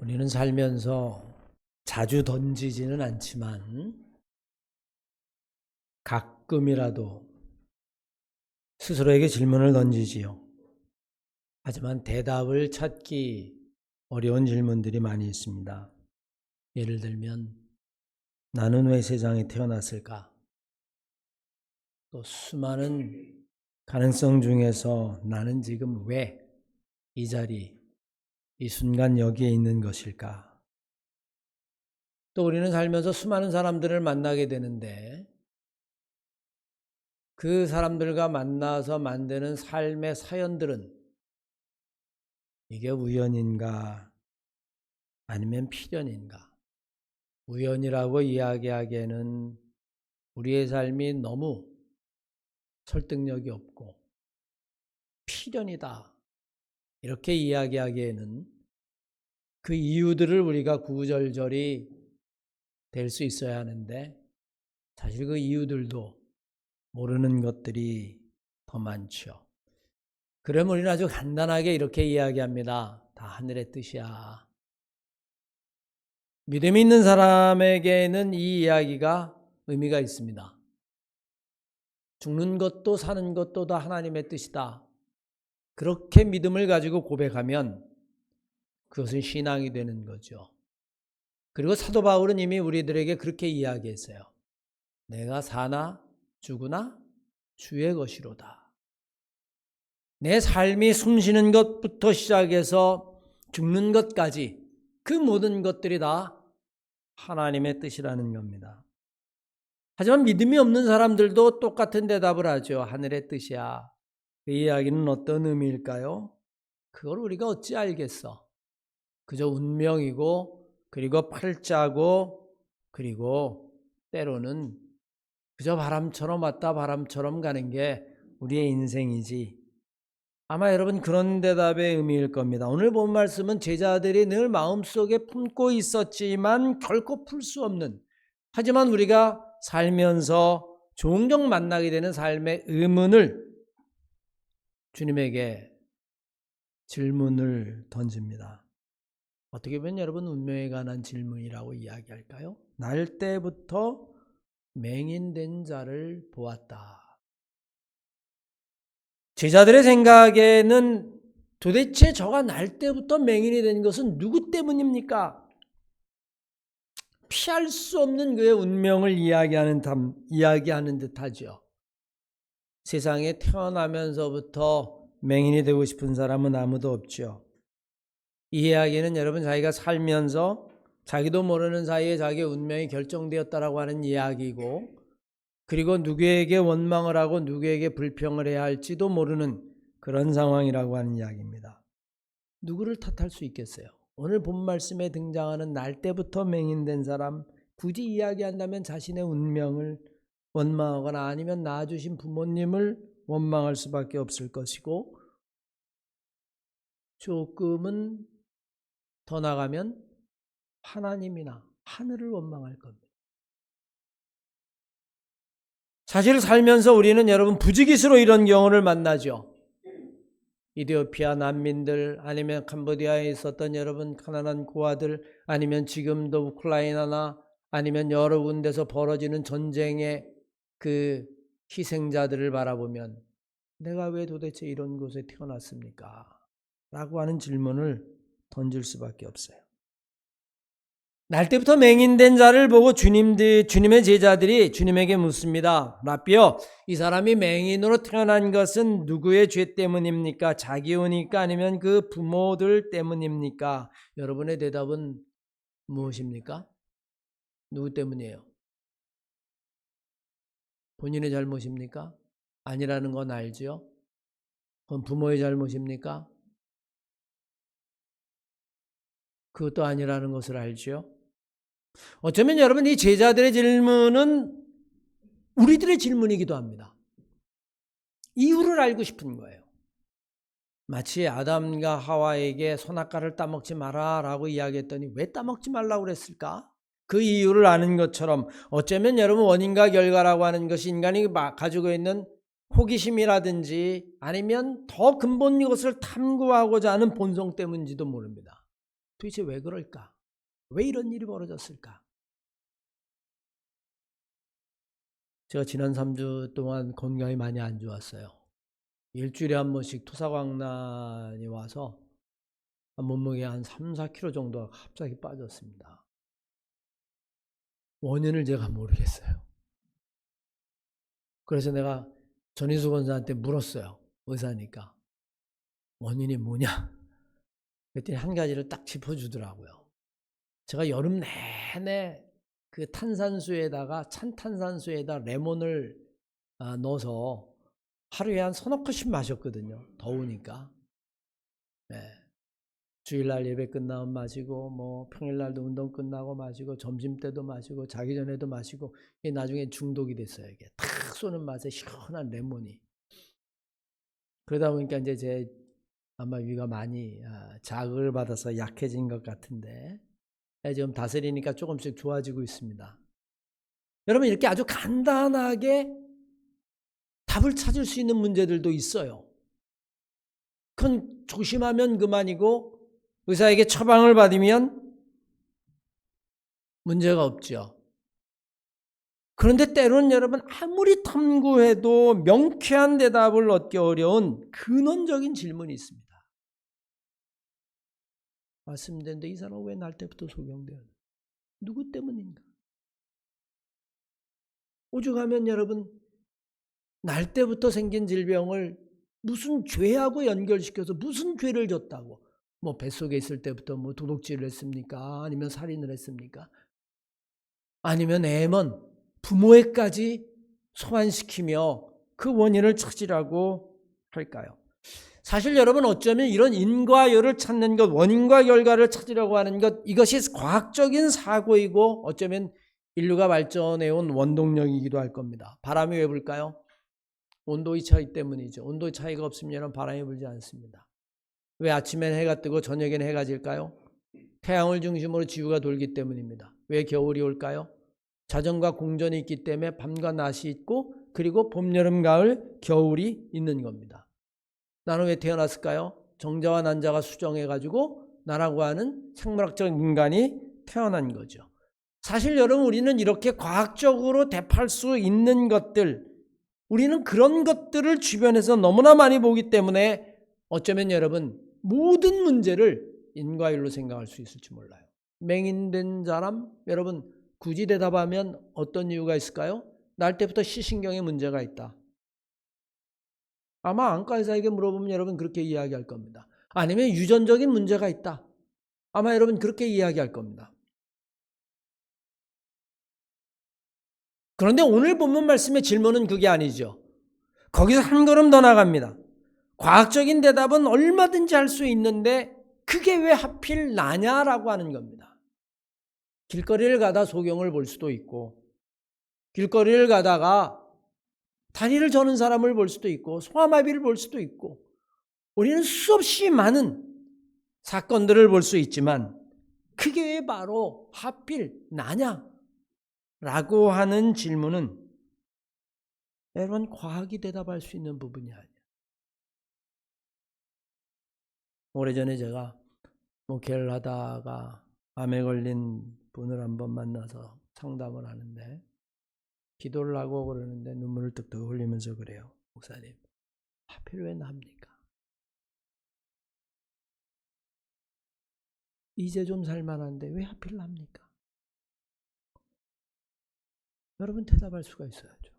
우리는 살면서 자주 던지지는 않지만 가끔이라도 스스로에게 질문을 던지지요. 하지만 대답을 찾기 어려운 질문들이 많이 있습니다. 예를 들면 나는 왜 세상에 태어났을까? 또 수많은 가능성 중에서 나는 지금 왜 이 자리, 이 순간 여기에 있는 것일까? 또 우리는 살면서 수많은 사람들을 만나게 되는데 그 사람들과 만나서 만드는 삶의 사연들은 이게 우연인가 아니면 필연인가? 우연이라고 이야기하기에는 우리의 삶이 너무 설득력이 없고 필연이다 이렇게 이야기하기에는 그 이유들을 우리가 구구절절히 될 수 있어야 하는데 사실 그 이유들도 모르는 것들이 더 많죠. 그러면 우리는 아주 간단하게 이렇게 이야기합니다. 다 하늘의 뜻이야. 믿음이 있는 사람에게는 이 이야기가 의미가 있습니다. 죽는 것도 사는 것도 다 하나님의 뜻이다. 그렇게 믿음을 가지고 고백하면 그것은 신앙이 되는 거죠. 그리고 사도 바울은 이미 우리들에게 그렇게 이야기했어요. 내가 사나 죽으나 주의 것이로다. 내 삶이 숨쉬는 것부터 시작해서 죽는 것까지 그 모든 것들이 다 하나님의 뜻이라는 겁니다. 하지만 믿음이 없는 사람들도 똑같은 대답을 하죠. 하늘의 뜻이야. 그 이야기는 어떤 의미일까요? 그걸 우리가 어찌 알겠어. 그저 운명이고 그리고 팔자고 그리고 때로는 그저 바람처럼 왔다 바람처럼 가는 게 우리의 인생이지. 아마 여러분 그런 대답의 의미일 겁니다. 오늘 본 말씀은 제자들이 늘 마음속에 품고 있었지만 결코 풀 수 없는, 하지만 우리가 살면서 종종 만나게 되는 삶의 의문을 주님에게 질문을 던집니다. 어떻게 보면 여러분 운명에 관한 질문이라고 이야기할까요? 날 때부터 맹인된 자를 보았다. 제자들의 생각에는 도대체 저가 날 때부터 맹인이 된 것은 누구 때문입니까? 피할 수 없는 그의 운명을 이야기하는 듯하죠. 세상에 태어나면서부터 맹인이 되고 싶은 사람은 아무도 없죠. 이 이야기는 여러분 자기가 살면서 자기도 모르는 사이에 자기의 운명이 결정되었다라고 하는 이야기고, 그리고 누구에게 원망을 하고 누구에게 불평을 해야 할지도 모르는 그런 상황이라고 하는 이야기입니다. 누구를 탓할 수 있겠어요? 오늘 본 말씀에 등장하는 날 때부터 맹인된 사람, 굳이 이야기한다면 자신의 운명을 원망하거나 아니면 낳아주신 부모님을 원망할 수밖에 없을 것이고, 조금은 더 나가면 하나님이나 하늘을 원망할 겁니다. 사실 살면서 우리는 여러분 부지기수로 이런 경우를 만나죠. 이디오피아 난민들, 아니면 캄보디아에 있었던 여러분 가난한 고아들, 아니면 지금도 우크라이나나 아니면 여러 군데서 벌어지는 전쟁의 그 희생자들을 바라보면 내가 왜 도대체 이런 곳에 태어났습니까? 라고 하는 질문을 던질 수밖에 없어요. 날 때부터 맹인된 자를 보고 주님의 제자들이 주님에게 묻습니다. 라삐요, 이 사람이 맹인으로 태어난 것은 누구의 죄 때문입니까? 자기 운입니까? 아니면 그 부모들 때문입니까? 여러분의 대답은 무엇입니까? 누구 때문이에요? 본인의 잘못입니까? 아니라는 건 알죠? 그건 부모의 잘못입니까? 그것도 아니라는 것을 알죠? 어쩌면 여러분 이 제자들의 질문은 우리들의 질문이기도 합니다. 이유를 알고 싶은 거예요. 마치 아담과 하와에게 선악과를 따먹지 마라 라고 이야기했더니 왜 따먹지 말라고 그랬을까? 그 이유를 아는 것처럼 어쩌면 여러분 원인과 결과라고 하는 것이 인간이 가지고 있는 호기심이라든지 아니면 더 근본 것을 탐구하고자 하는 본성 때문인지도 모릅니다. 도대체 왜 그럴까? 왜 이런 일이 벌어졌을까? 제가 지난 3주 동안 건강이 많이 안 좋았어요. 일주일에 한 번씩 토사광난이 와서 몸무게 한 3, 4kg 정도가 갑자기 빠졌습니다. 원인을 제가 모르겠어요. 그래서 내가 전인수 권사한테 물었어요. 의사니까. 원인이 뭐냐? 그랬더니 한 가지를 딱 짚어주더라고요. 제가 여름 내내 그 탄산수에다가 찬 탄산수에다 레몬을 넣어서 하루에 한 서너 컵씩 마셨거든요. 더우니까. 네. 주일날 예배 끝나면 마시고 뭐 평일날도 운동 끝나고 마시고 점심때도 마시고 자기 전에도 마시고 이게 나중에 중독이 됐어요. 이게 탁 쏘는 맛에 시원한 레몬이. 그러다 보니까 이제 제 아마 위가 많이 자극을 받아서 약해진 것 같은데 지금 다스리니까 조금씩 좋아지고 있습니다. 여러분 이렇게 아주 간단하게 답을 찾을 수 있는 문제들도 있어요. 그건 조심하면 그만이고 의사에게 처방을 받으면 문제가 없죠. 그런데 때로는 여러분 아무리 탐구해도 명쾌한 대답을 얻기 어려운 근원적인 질문이 있습니다. 말씀드렸는데 이 사람은 왜 날 때부터 소경되었나? 누구 때문인가? 오죽하면 여러분 날 때부터 생긴 질병을 무슨 죄하고 연결시켜서 무슨 죄를 졌다고 뭐 뱃속에 있을 때부터 뭐 도둑질을 했습니까? 아니면 살인을 했습니까? 아니면 애먼 부모에까지 소환시키며 그 원인을 찾으라고 할까요? 사실 여러분 어쩌면 이런 인과여를 찾는 것, 원인과 결과를 찾으려고 하는 것, 이것이 과학적인 사고이고 어쩌면 인류가 발전해온 원동력이기도 할 겁니다. 바람이 왜 불까요? 온도의 차이 때문이죠. 온도의 차이가 없으면 바람이 불지 않습니다. 왜 아침엔 해가 뜨고 저녁엔 해가 질까요? 태양을 중심으로 지구가 돌기 때문입니다. 왜 겨울이 올까요? 자전과 공전이 있기 때문에 밤과 낮이 있고 그리고 봄, 여름, 가을, 겨울이 있는 겁니다. 나는 왜 태어났을까요? 정자와 난자가 수정해가지고 나라고 하는 생물학적 인간이 태어난 거죠. 사실 여러분 우리는 이렇게 과학적으로 대입할 수 있는 것들, 우리는 그런 것들을 주변에서 너무나 많이 보기 때문에 어쩌면 여러분 모든 문제를 인과율로 생각할 수 있을지 몰라요. 맹인된 사람 여러분 굳이 대답하면 어떤 이유가 있을까요? 날 때부터 시신경에 문제가 있다. 아마 안과 의사에게 물어보면 여러분 그렇게 이야기할 겁니다. 아니면 유전적인 문제가 있다. 아마 여러분 그렇게 이야기할 겁니다. 그런데 오늘 본문 말씀의 질문은 그게 아니죠. 거기서 한 걸음 더 나갑니다. 과학적인 대답은 얼마든지 할 수 있는데 그게 왜 하필 나냐라고 하는 겁니다. 길거리를 가다 소경을 볼 수도 있고 길거리를 가다가 다리를 저는 사람을 볼 수도 있고 소아마비를 볼 수도 있고 우리는 수없이 많은 사건들을 볼 수 있지만 그게 왜 바로 하필 나냐? 라고 하는 질문은 여러분 과학이 대답할 수 있는 부분이 아니에요. 오래전에 제가 목회를 하다가 암에 걸린 분을 한번 만나서 상담을 하는데 기도를 하고 그러는데 눈물을 뚝뚝 흘리면서 그래요. 목사님, 하필 왜 납니까? 이제 좀 살만한데 왜 하필 납니까? 여러분 대답할 수가 있어야죠.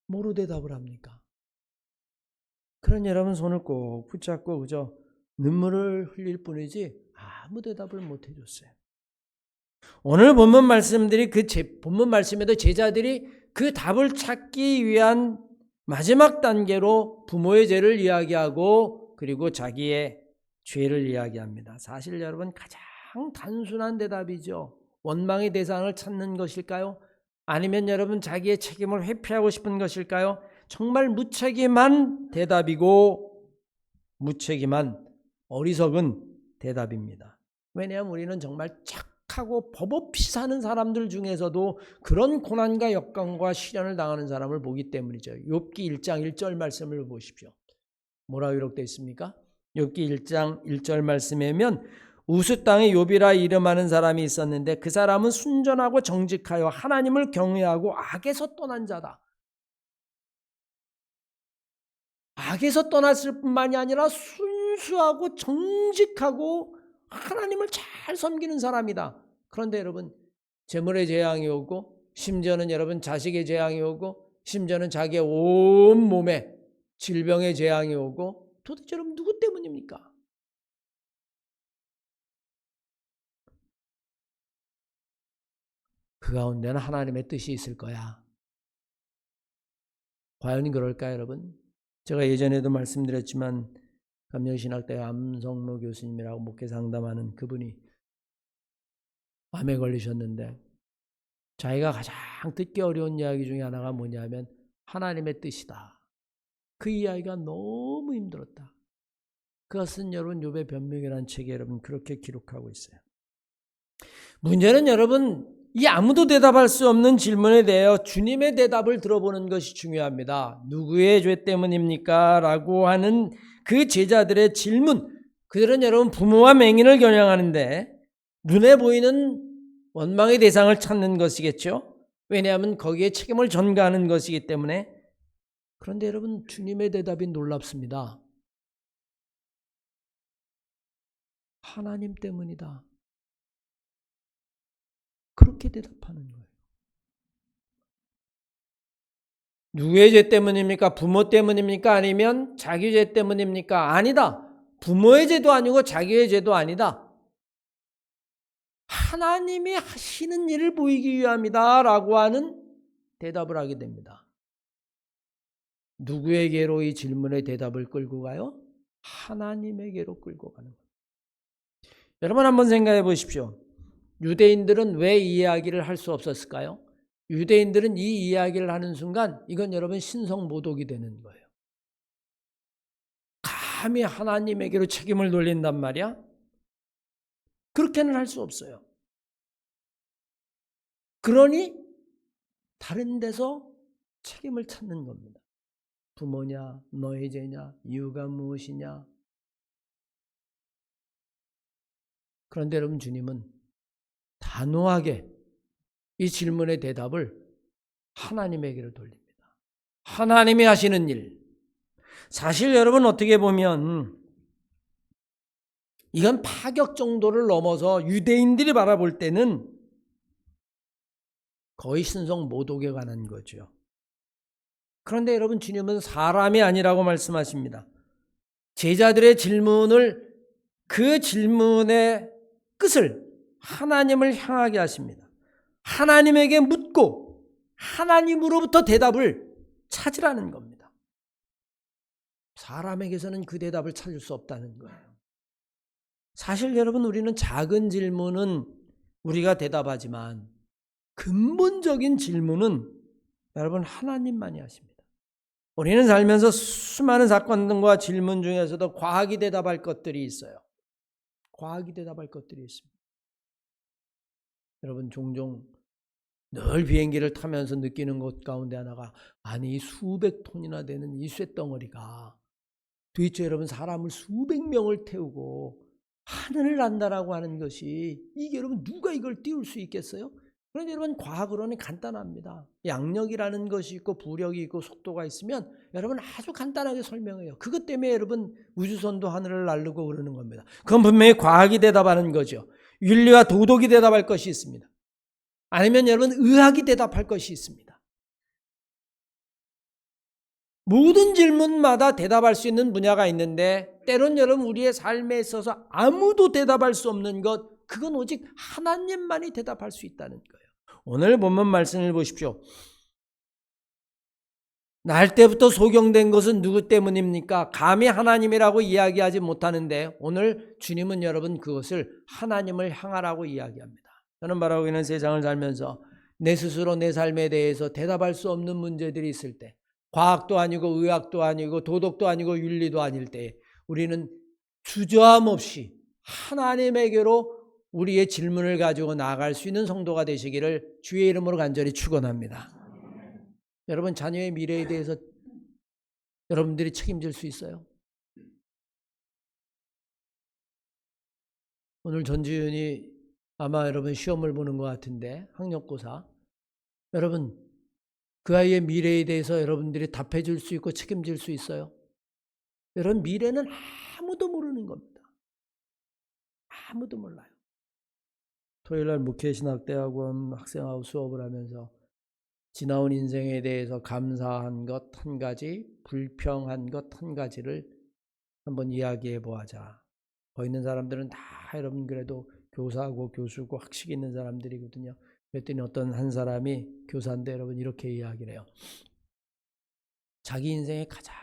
뭐로 대답을 합니까? 그런 여러분 손을 꼭 붙잡고 그저 눈물을 흘릴 뿐이지 아무 대답을 못 해줬어요. 오늘 본문 말씀들이 본문 말씀에도 제자들이 그 답을 찾기 위한 마지막 단계로 부모의 죄를 이야기하고 그리고 자기의 죄를 이야기합니다. 사실 여러분 가장 단순한 대답이죠. 원망의 대상을 찾는 것일까요? 아니면 여러분 자기의 책임을 회피하고 싶은 것일까요? 정말 무책임한 대답이고 무책임한 어리석은 대답입니다. 왜냐하면 우리는 정말 착하고 법 없이 사는 사람들 중에서도 그런 고난과 역경과 시련을 당하는 사람을 보기 때문이죠. 욥기 1장 1절 말씀을 보십시오. 뭐라고 기록되어 있습니까? 욥기 1장 1절 말씀에 보면 우스 땅에 욥이라 이름하는 사람이 있었는데 그 사람은 순전하고 정직하여 하나님을 경외하고 악에서 떠난 자다. 악에서 떠났을 뿐만이 아니라 순수하고 정직하고 하나님을 잘 섬기는 사람이다. 그런데 여러분 재물의 재앙이 오고 심지어는 여러분 자식의 재앙이 오고 심지어는 자기의 온 몸에 질병의 재앙이 오고 도대체 여러분 누구 때문입니까? 그 가운데는 하나님의 뜻이 있을 거야. 과연 그럴까요, 여러분? 제가 예전에도 말씀드렸지만 감명신학대 암성로 교수님이라고 목회 상담하는 그분이 암에 걸리셨는데 자기가 가장 듣기 어려운 이야기 중에 하나가 뭐냐면 하나님의 뜻이다. 그 이야기가 너무 힘들었다. 그것은 여러분 욥의 변명이라는 책에 여러분 그렇게 기록하고 있어요. 문제는 여러분 이 아무도 대답할 수 없는 질문에 대하여 주님의 대답을 들어보는 것이 중요합니다. 누구의 죄 때문입니까? 라고 하는 그 제자들의 질문. 그들은 여러분 부모와 맹인을 겨냥하는데 눈에 보이는 원망의 대상을 찾는 것이겠죠. 왜냐하면 거기에 책임을 전가하는 것이기 때문에. 그런데 여러분 주님의 대답이 놀랍습니다. 하나님 때문이다. 그렇게 대답하는 거예요. 누구의 죄 때문입니까? 부모 때문입니까? 아니면 자기 죄 때문입니까? 아니다. 부모의 죄도 아니고 자기의 죄도 아니다. 하나님이 하시는 일을 보이기 위함이다 라고 하는 대답을 하게 됩니다. 누구에게로 이 질문의 대답을 끌고 가요? 하나님에게로 끌고 가는 거예요. 여러분 한번 생각해 보십시오. 유대인들은 왜 이 이야기를 할 수 없었을까요? 유대인들은 이 이야기를 하는 순간 이건 여러분 신성모독이 되는 거예요. 감히 하나님에게로 책임을 돌린단 말이야? 그렇게는 할 수 없어요. 그러니 다른 데서 책임을 찾는 겁니다. 부모냐, 너의 죄냐, 이유가 무엇이냐. 그런데 여러분 주님은 단호하게 이 질문의 대답을 하나님에게로 돌립니다. 하나님이 하시는 일. 사실 여러분 어떻게 보면 이건 파격 정도를 넘어서 유대인들이 바라볼 때는 거의 신성 모독에 관한 거죠. 그런데 여러분 주님은 사람이 아니라고 말씀하십니다. 제자들의 질문을 그 질문의 끝을 하나님을 향하게 하십니다. 하나님에게 묻고 하나님으로부터 대답을 찾으라는 겁니다. 사람에게서는 그 대답을 찾을 수 없다는 거예요. 사실 여러분 우리는 작은 질문은 우리가 대답하지만 근본적인 질문은 여러분 하나님만이 하십니다. 우리는 살면서 수많은 사건과 질문 중에서도 과학이 대답할 것들이 있어요. 과학이 대답할 것들이 있습니다. 여러분 종종 늘 비행기를 타면서 느끼는 것 가운데 하나가 아니 수백 톤이나 되는 이 쇳덩어리가 도대체 여러분 사람을 수백 명을 태우고 하늘을 난다라고 하는 것이 이게 여러분 누가 이걸 띄울 수 있겠어요? 그런데 여러분 과학으로는 간단합니다. 양력이라는 것이 있고 부력이 있고 속도가 있으면 여러분 아주 간단하게 설명해요. 그것 때문에 여러분 우주선도 하늘을 날르고 그러는 겁니다. 그건 분명히 과학이 대답하는 거죠. 윤리와 도덕이 대답할 것이 있습니다. 아니면 여러분 의학이 대답할 것이 있습니다. 모든 질문마다 대답할 수 있는 분야가 있는데 때론 여러분 우리의 삶에 있어서 아무도 대답할 수 없는 것 그건 오직 하나님만이 대답할 수 있다는 거예요. 오늘 본문 말씀을 보십시오. 날 때부터 소경된 것은 누구 때문입니까? 감히 하나님이라고 이야기하지 못하는데 오늘 주님은 여러분 그것을 하나님을 향하라고 이야기합니다. 저는 바라고 있는 세상을 살면서 내 스스로 내 삶에 대해서 대답할 수 없는 문제들이 있을 때 과학도 아니고 의학도 아니고 도덕도 아니고 윤리도 아닐 때 우리는 주저함 없이 하나님에게로 우리의 질문을 가지고 나아갈 수 있는 성도가 되시기를 주의 이름으로 간절히 축원합니다. 여러분 자녀의 미래에 대해서 여러분들이 책임질 수 있어요? 오늘 전지윤이 아마 여러분 시험을 보는 것 같은데 학력고사. 여러분 그 아이의 미래에 대해서 여러분들이 답해 줄 수 있고 책임질 수 있어요? 여러분 미래는 아무도 모르는 겁니다. 아무도 몰라요. 토요일날 목회신학대학원 학생하고 수업을 하면서 지나온 인생에 대해서 감사한 것 한 가지, 불평한 것 한 가지를 한번 이야기해 보자. 거기 있는 사람들은 다 여러분 그래도 교사고 교수고 학식 있는 사람들이거든요. 그랬더니 어떤 한 사람이 교사인데 여러분 이렇게 이야기를 해요. 자기 인생에 가장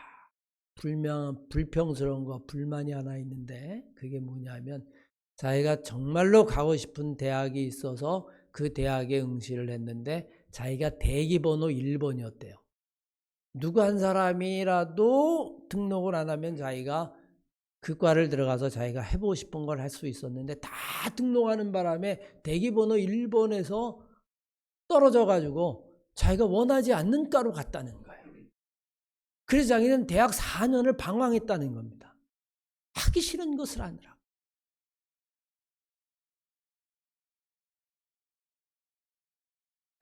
불평스러운 거 불만이 하나 있는데 그게 뭐냐면 자기가 정말로 가고 싶은 대학이 있어서 그 대학에 응시를 했는데 자기가 대기번호 1번이었대요. 누구 한 사람이라도 등록을 안 하면 자기가 그 과를 들어가서 자기가 해보고 싶은 걸 할 수 있었는데 다 등록하는 바람에 대기번호 1번에서 떨어져가지고 자기가 원하지 않는 과로 갔다는 거예요. 그래서 자기는 대학 4년을 방황했다는 겁니다. 하기 싫은 것을 하느라.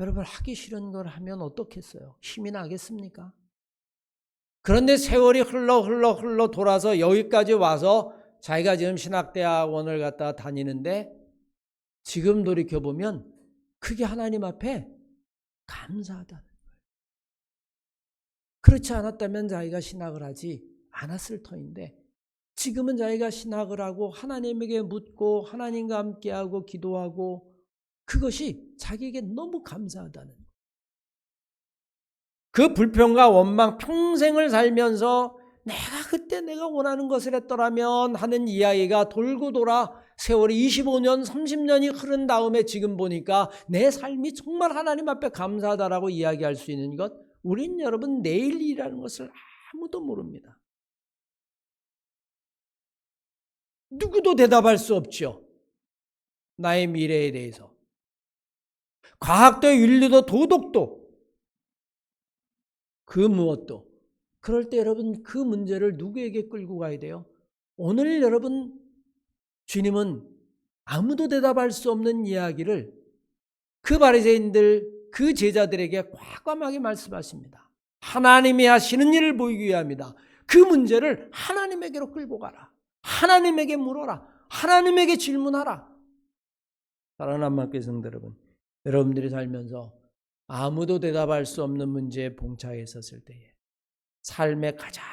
여러분 하기 싫은 걸 하면 어떻겠어요? 힘이 나겠습니까? 그런데 세월이 흘러 돌아서 여기까지 와서 자기가 지금 신학대학원을 갖다 다니는데 지금 돌이켜보면 그게 하나님 앞에 감사하다는 거예요. 그렇지 않았다면 자기가 신학을 하지 않았을 터인데 지금은 자기가 신학을 하고 하나님에게 묻고 하나님과 함께하고 기도하고 그것이 자기에게 너무 감사하다는 거예요. 그 불평과 원망 평생을 살면서 내가 그때 내가 원하는 것을 했더라면 하는 이야기가 돌고 돌아 세월이 25년 30년이 흐른 다음에 지금 보니까 내 삶이 정말 하나님 앞에 감사하다라고 이야기할 수 있는 것, 우린 여러분 내일이라는 것을 아무도 모릅니다. 누구도 대답할 수 없죠. 나의 미래에 대해서. 과학도 윤리도 도덕도 그 무엇도. 그럴 때 여러분 그 문제를 누구에게 끌고 가야 돼요? 오늘 여러분 주님은 아무도 대답할 수 없는 이야기를 그 바리새인들 그 제자들에게 과감하게 말씀하십니다. 하나님이 하시는 일을 보이기 위함이다. 그 문제를 하나님에게로 끌고 가라. 하나님에게 물어라. 하나님에게 질문하라. 사랑하는 한마음교회 성도 여러분, 여러분들이 살면서 아무도 대답할 수 없는 문제에 봉착해 있었을 때에 삶의 가장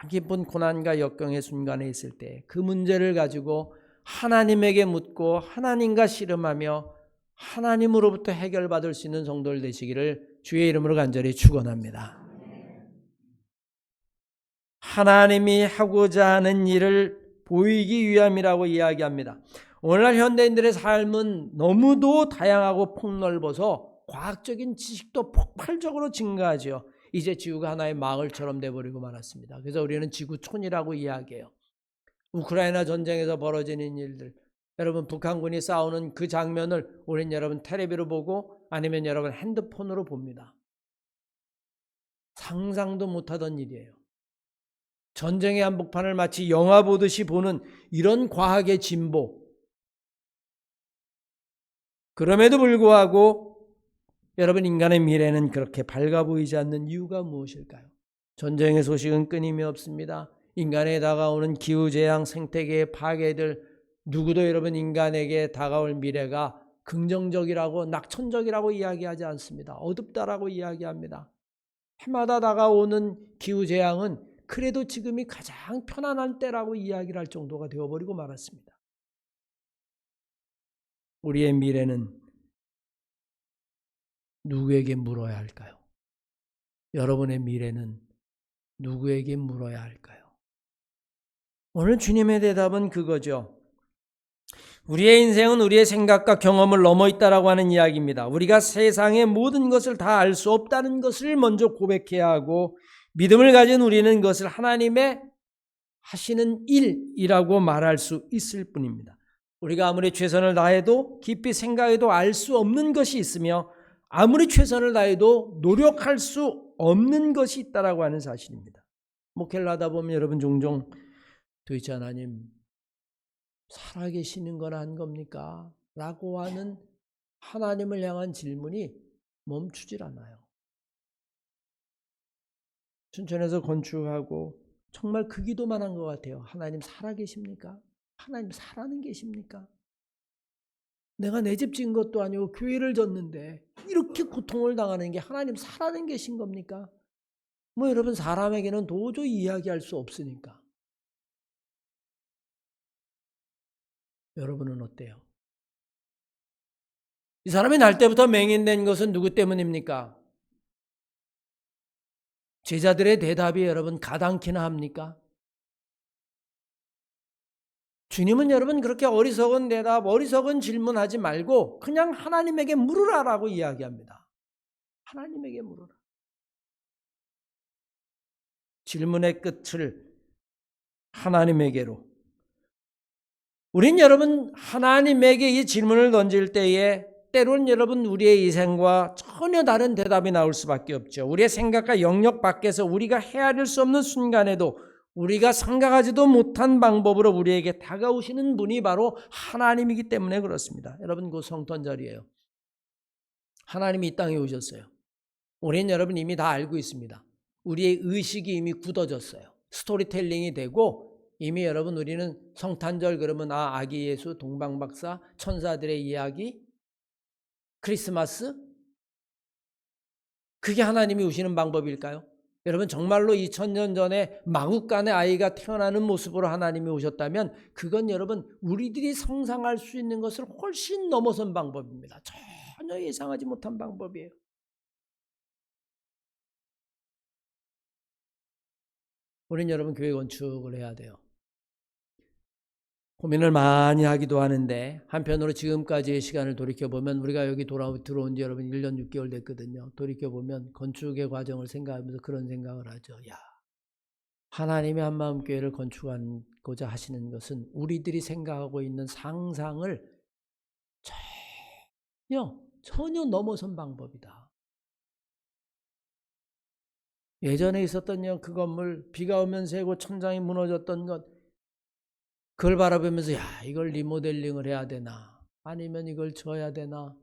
깊은 고난과 역경의 순간에 있을 때 그 문제를 가지고 하나님에게 묻고 하나님과 씨름하며 하나님으로부터 해결받을 수 있는 성도들 되시기를 주의 이름으로 간절히 축원합니다. 하나님이 하고자 하는 일을 보이기 위함이라고 이야기합니다. 오늘날 현대인들의 삶은 너무도 다양하고 폭넓어서 과학적인 지식도 폭발적으로 증가하죠. 이제 지구가 하나의 마을처럼 돼버리고 말았습니다. 그래서 우리는 지구촌이라고 이야기해요. 우크라이나 전쟁에서 벌어지는 일들, 여러분 북한군이 싸우는 그 장면을 우리는 여러분 텔레비로 보고 아니면 여러분 핸드폰으로 봅니다. 상상도 못하던 일이에요. 전쟁의 한복판을 마치 영화 보듯이 보는 이런 과학의 진보. 그럼에도 불구하고 여러분 인간의 미래는 그렇게 밝아 보이지 않는 이유가 무엇일까요? 전쟁의 소식은 끊임이 없습니다. 인간에 다가오는 기후재앙, 생태계의 파괴들, 누구도 여러분 인간에게 다가올 미래가 긍정적이라고 낙천적이라고 이야기하지 않습니다. 어둡다라고 이야기합니다. 해마다 다가오는 기후재앙은 그래도 지금이 가장 편안한 때라고 이야기를 할 정도가 되어버리고 말았습니다. 우리의 미래는 누구에게 물어야 할까요? 여러분의 미래는 누구에게 물어야 할까요? 오늘 주님의 대답은 그거죠. 우리의 인생은 우리의 생각과 경험을 넘어 있다라고 하는 이야기입니다. 우리가 세상의 모든 것을 다 알 수 없다는 것을 먼저 고백해야 하고 믿음을 가진 우리는 그것을 하나님의 하시는 일이라고 말할 수 있을 뿐입니다. 우리가 아무리 최선을 다해도 깊이 생각해도 알 수 없는 것이 있으며 아무리 최선을 다해도 노력할 수 없는 것이 있다라고 하는 사실입니다. 목회를 하다 보면 여러분 종종 도대체 하나님 살아계시는 건 한 겁니까? 라고 하는 하나님을 향한 질문이 멈추질 않아요. 춘천에서 건축하고 정말 그 기도만 한 것 같아요. 하나님 살아계십니까? 하나님 살아는 계십니까? 내가 내 집 지은 것도 아니고 교회를 졌는데 이렇게 고통을 당하는 게 하나님 살아는 계신 겁니까? 뭐 여러분 사람에게는 도저히 이야기할 수 없으니까. 여러분은 어때요? 이 사람이 날 때부터 맹인된 것은 누구 때문입니까? 제자들의 대답이 여러분 가당키나 합니까? 주님은 여러분 그렇게 어리석은 대답, 어리석은 질문하지 말고 그냥 하나님에게 물으라라고 이야기합니다. 하나님에게 물으라. 질문의 끝을 하나님에게로. 우린 여러분 하나님에게 이 질문을 던질 때에 때로는 여러분 우리의 이생과 전혀 다른 대답이 나올 수밖에 없죠. 우리의 생각과 영역 밖에서 우리가 헤아릴 수 없는 순간에도 우리가 생각하지도 못한 방법으로 우리에게 다가오시는 분이 바로 하나님이기 때문에 그렇습니다. 여러분 그 성탄 자리예요. 하나님이 이 땅에 오셨어요. 우리는 여러분 이미 다 알고 있습니다. 우리의 의식이 이미 굳어졌어요. 스토리텔링이 되고 이미 여러분 우리는 성탄절 그러면 아기 예수, 동방박사, 천사들의 이야기, 크리스마스? 그게 하나님이 오시는 방법일까요? 여러분 정말로 2000년 전에 마구간에 아이가 태어나는 모습으로 하나님이 오셨다면 그건 여러분 우리들이 상상할 수 있는 것을 훨씬 넘어선 방법입니다. 전혀 예상하지 못한 방법이에요. 우린 여러분 교회 건축을 해야 돼요. 고민을 많이 하기도 하는데 한편으로 지금까지의 시간을 돌이켜보면 우리가 여기 들어온 지 여러분 1년 6개월 됐거든요. 돌이켜보면 건축의 과정을 생각하면서 그런 생각을 하죠. 야, 하나님의 한마음교회를 건축하고자 하시는 것은 우리들이 생각하고 있는 상상을 전혀 넘어선 방법이다. 예전에 있었던 그 건물 비가 오면 새고 천장이 무너졌던 것 그걸 바라보면서 야 이걸 리모델링을 해야 되나 아니면 이걸 져야 되나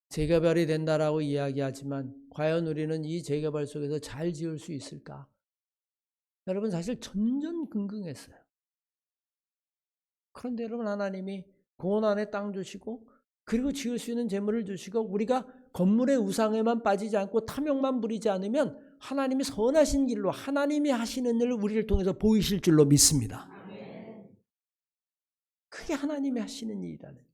재개발이 된다라고 이야기하지만 과연 우리는 이 재개발 속에서 잘 지을 수 있을까? 여러분 사실 전전긍긍했어요. 그런데 여러분 하나님이 고원 안에 땅 주시고 그리고 지을 수 있는 재물을 주시고 우리가 건물의 우상에만 빠지지 않고 탐욕만 부리지 않으면 하나님이 선하신 길로 하나님이 하시는 일을 우리를 통해서 보이실 줄로 믿습니다. 그게 하나님이 하시는 일이라는 거예요.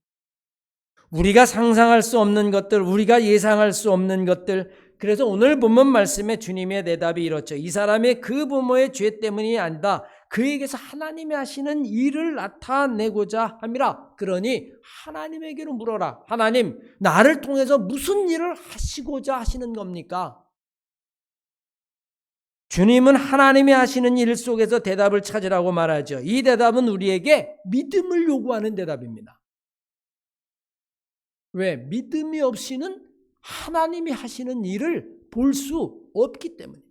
우리가 상상할 수 없는 것들, 우리가 예상할 수 없는 것들. 그래서 오늘 본문 말씀에 주님의 대답이 이렇죠. 이 사람의 그 부모의 죄 때문이 아니다. 그에게서 하나님이 하시는 일을 나타내고자 함이라. 그러니 하나님에게로 물어라. 하나님, 나를 통해서 무슨 일을 하시고자 하시는 겁니까? 주님은 하나님이 하시는 일 속에서 대답을 찾으라고 말하죠. 이 대답은 우리에게 믿음을 요구하는 대답입니다. 왜? 믿음이 없이는 하나님이 하시는 일을 볼 수 없기 때문입니다.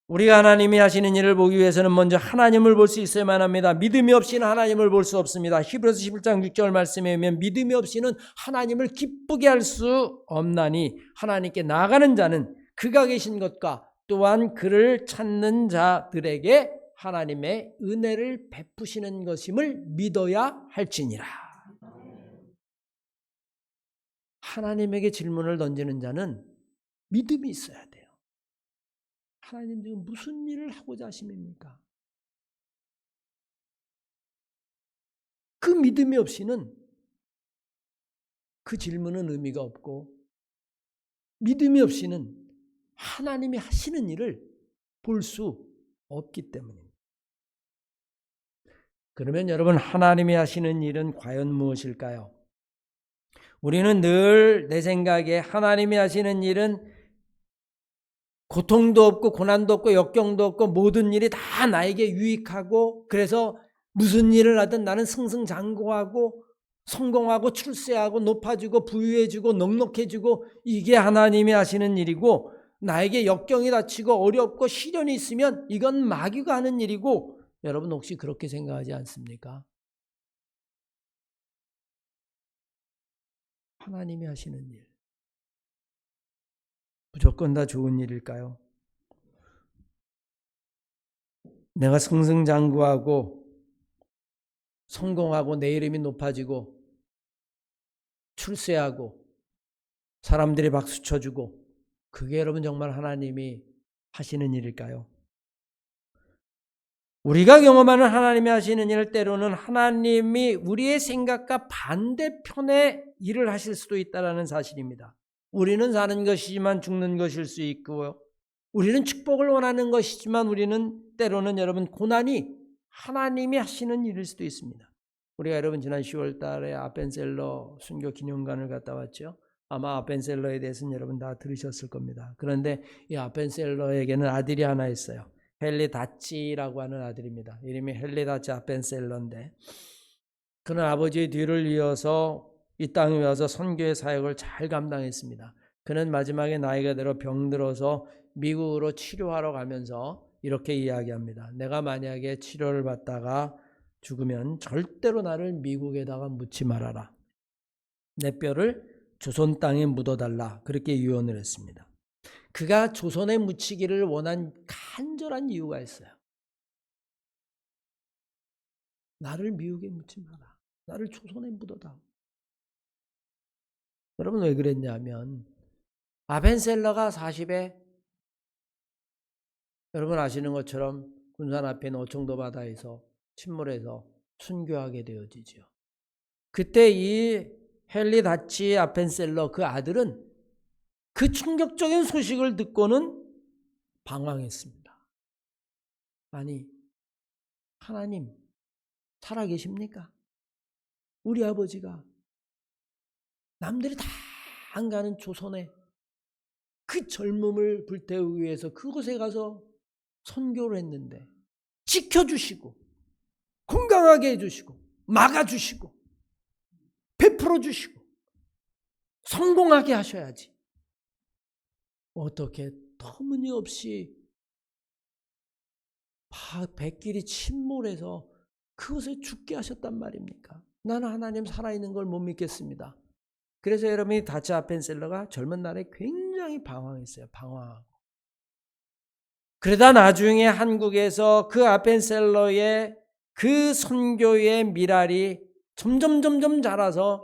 우리가 하나님이 하시는 일을 보기 위해서는 먼저 하나님을 볼 수 있어야만 합니다. 믿음이 없이는 하나님을 볼 수 없습니다. 히브리서 11장 6절 말씀에 의하면 믿음이 없이는 하나님을 기쁘게 할 수 없나니 하나님께 나아가는 자는 그가 계신 것과 또한 그를 찾는 자들에게 하나님의 은혜를 베푸시는 것임을 믿어야 할지니라. 하나님에게 질문을 던지는 자는 믿음이 있어야 돼요. 하나님 지금 무슨 일을 하고자 하십니까? 그 믿음이 없이는 그 질문은 의미가 없고 믿음이 없이는 하나님이 하시는 일을 볼 수 없기 때문입니다. 그러면 여러분 하나님이 하시는 일은 과연 무엇일까요? 우리는 늘 내 생각에 하나님이 하시는 일은 고통도 없고 고난도 없고 역경도 없고 모든 일이 다 나에게 유익하고 그래서 무슨 일을 하든 나는 승승장구하고 성공하고 출세하고 높아지고 부유해지고 넉넉해지고 이게 하나님이 하시는 일이고 나에게 역경이 닥치고 어렵고 시련이 있으면 이건 마귀가 하는 일이고 여러분 혹시 그렇게 생각하지 않습니까? 하나님이 하시는 일. 무조건 다 좋은 일일까요? 내가 승승장구하고 성공하고 내 이름이 높아지고 출세하고 사람들이 박수 쳐주고 그게 여러분 정말 하나님이 하시는 일일까요? 우리가 경험하는 하나님이 하시는 일 때로는 하나님이 우리의 생각과 반대편의 일을 하실 수도 있다는 사실입니다. 우리는 사는 것이지만 죽는 것일 수 있고요. 우리는 축복을 원하는 것이지만 우리는 때로는 여러분 고난이 하나님이 하시는 일일 수도 있습니다. 우리가 여러분 지난 10월 달에 아벤셀러 순교 기념관을 갔다 왔죠. 아마 아벤셀러에 대해서는 여러분 다 들으셨을 겁니다. 그런데 이 아벤셀러에게는 아들이 하나 있어요. 헨리 다치라고 하는 아들입니다. 이름이 헨리 다치 아벤셀러인데 그는 아버지의 뒤를 이어서 이 땅에 와서 선교의 사역을 잘 감당했습니다. 그는 마지막에 나이가 들어 병들어서 미국으로 치료하러 가면서 이렇게 이야기합니다. 내가 만약에 치료를 받다가 죽으면 절대로 나를 미국에다가 묻지 말아라. 내 뼈를 조선 땅에 묻어달라. 그렇게 유언을 했습니다. 그가 조선에 묻히기를 원한 간절한 이유가 있어요. 나를 미국에 묻지 마라. 나를 조선에 묻어다. 여러분 왜 그랬냐면 아벤셀러가 40에 여러분 아시는 것처럼 군산 앞에 있는 오청도 바다에서 침몰해서 순교하게 되어지죠. 그때 이 헨리 다치 아벤셀러 그 아들은 그 충격적인 소식을 듣고는 방황했습니다. 아니 하나님 살아계십니까? 우리 아버지가 남들이 다 안 가는 조선에 그 젊음을 불태우기 위해서 그곳에 가서 선교를 했는데 지켜주시고 건강하게 해주시고 막아주시고 베풀어주시고 성공하게 하셔야지. 어떻게 터무니없이 백길이 침몰해서 그곳에 죽게 하셨단 말입니까? 나는 하나님 살아있는 걸 못 믿겠습니다. 그래서 여러분이 다치 아벤셀러가 젊은 날에 굉장히 방황했어요. 방황하고. 그러다 나중에 한국에서 그 아벤셀러의 그 선교의 미랄이 점점 자라서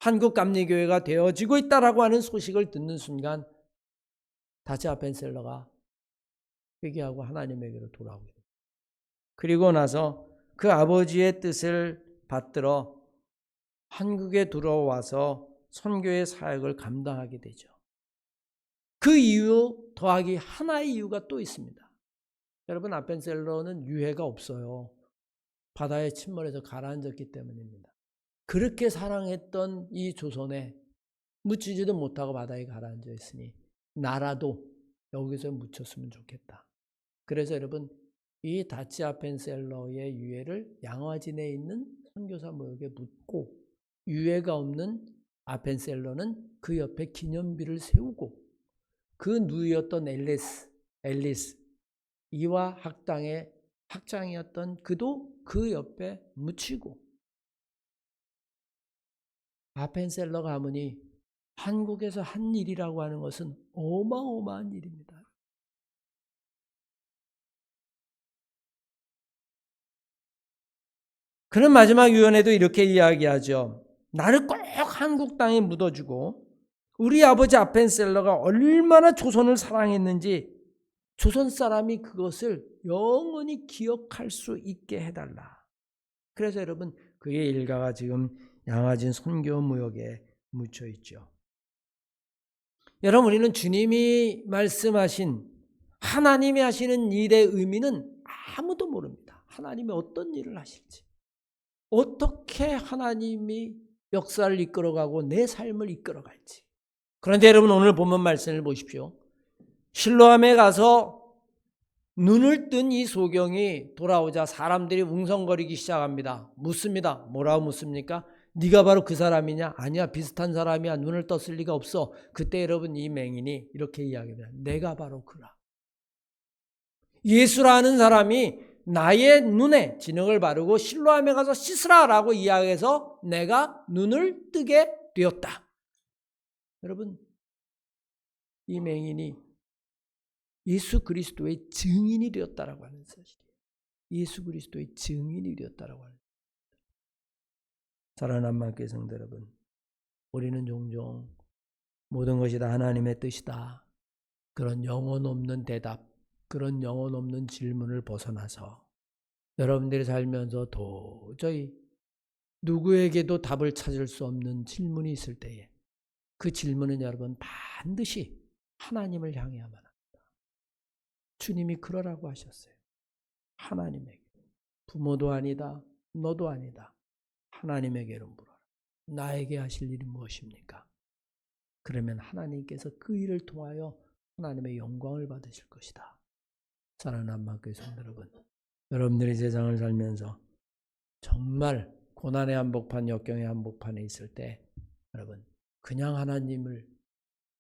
한국 감리교회가 되어지고 있다라고 하는 소식을 듣는 순간 다치 아벤셀러가 회개하고 하나님에게로 돌아오게 됩니다. 그리고 나서 그 아버지의 뜻을 받들어 한국에 들어와서 선교의 사역을 감당하게 되죠. 그 이유 더하기 하나의 이유가 또 있습니다. 여러분 아벤셀러는 유해가 없어요. 바다에 침몰해서 가라앉았기 때문입니다. 그렇게 사랑했던 이 조선에 묻히지도 못하고 바다에 가라앉아 있으니 나라도 여기서 묻혔으면 좋겠다. 그래서 여러분 이 다치 아벤셀러의 유해를 양화진에 있는 선교사 모욕에 묻고 유해가 없는 아벤셀러는 그 옆에 기념비를 세우고 그 누이였던 앨리스 이와 학당의 학장이었던 그도 그 옆에 묻히고 아벤셀러 가문이 한국에서 한 일이라고 하는 것은 어마어마한 일입니다. 그는 마지막 유언에도 이렇게 이야기하죠. 나를 꼭 한국 땅에 묻어주고 우리 아버지 아벤셀러가 얼마나 조선을 사랑했는지 조선 사람이 그것을 영원히 기억할 수 있게 해달라. 그래서 여러분 그의 일가가 지금 양화진 선교 무역에 묻혀 있죠. 여러분 우리는 주님이 말씀하신 하나님이 하시는 일의 의미는 아무도 모릅니다. 하나님이 어떤 일을 하실지 어떻게 하나님이 역사를 이끌어가고 내 삶을 이끌어갈지. 그런데 여러분 오늘 본문 말씀을 보십시오. 실로암에 가서 눈을 뜬 이 소경이 돌아오자 사람들이 웅성거리기 시작합니다. 묻습니다. 뭐라고 묻습니까? 네가 바로 그 사람이냐? 아니야, 비슷한 사람이야. 눈을 떴을 리가 없어. 그때 여러분 이 맹인이 이렇게 이야기합니다. 내가 바로 그라. 예수라는 사람이 나의 눈에 진흙을 바르고 실로암에 가서 씻으라라고 이야기해서 내가 눈을 뜨게 되었다. 여러분, 이 맹인이 예수 그리스도의 증인이 되었다라고 하는 사실이에요. 예수 그리스도의 증인이 되었다라고 하는. 사랑하는 한마음교회 성도 여러분, 우리는 종종 모든 것이 다 하나님의 뜻이다. 그런 영혼 없는 대답, 그런 영혼 없는 질문을 벗어나서 여러분들이 살면서 도저히 누구에게도 답을 찾을 수 없는 질문이 있을 때에 그 질문은 여러분 반드시 하나님을 향해야만 합니다. 주님이 그러라고 하셨어요. 하나님에게. 부모도 아니다. 너도 아니다. 하나님에게로 물어라. 나에게 하실 일이 무엇입니까? 그러면 하나님께서 그 일을 통하여 하나님의 영광을 받으실 것이다. 사랑하는 한마음교회 성도 여러분, 여러분들이 세상을 살면서 정말 고난의 한복판, 역경의 한복판에 있을 때 여러분 그냥 하나님을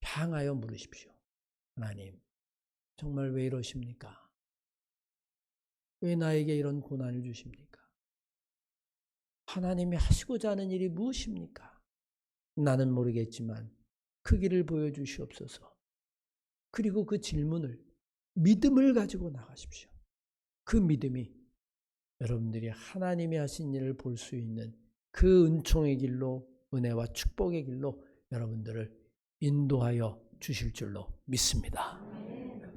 향하여 물으십시오. 하나님, 정말 왜 이러십니까? 왜 나에게 이런 고난을 주십니까? 하나님이 하시고자 하는 일이 무엇입니까? 나는 모르겠지만 그 길을 보여주시옵소서. 그리고 그 질문을 믿음을 가지고 나가십시오. 그 믿음이 여러분들이 하나님이 하신 일을 볼 수 있는 그 은총의 길로, 은혜와 축복의 길로 여러분들을 인도하여 주실 줄로 믿습니다.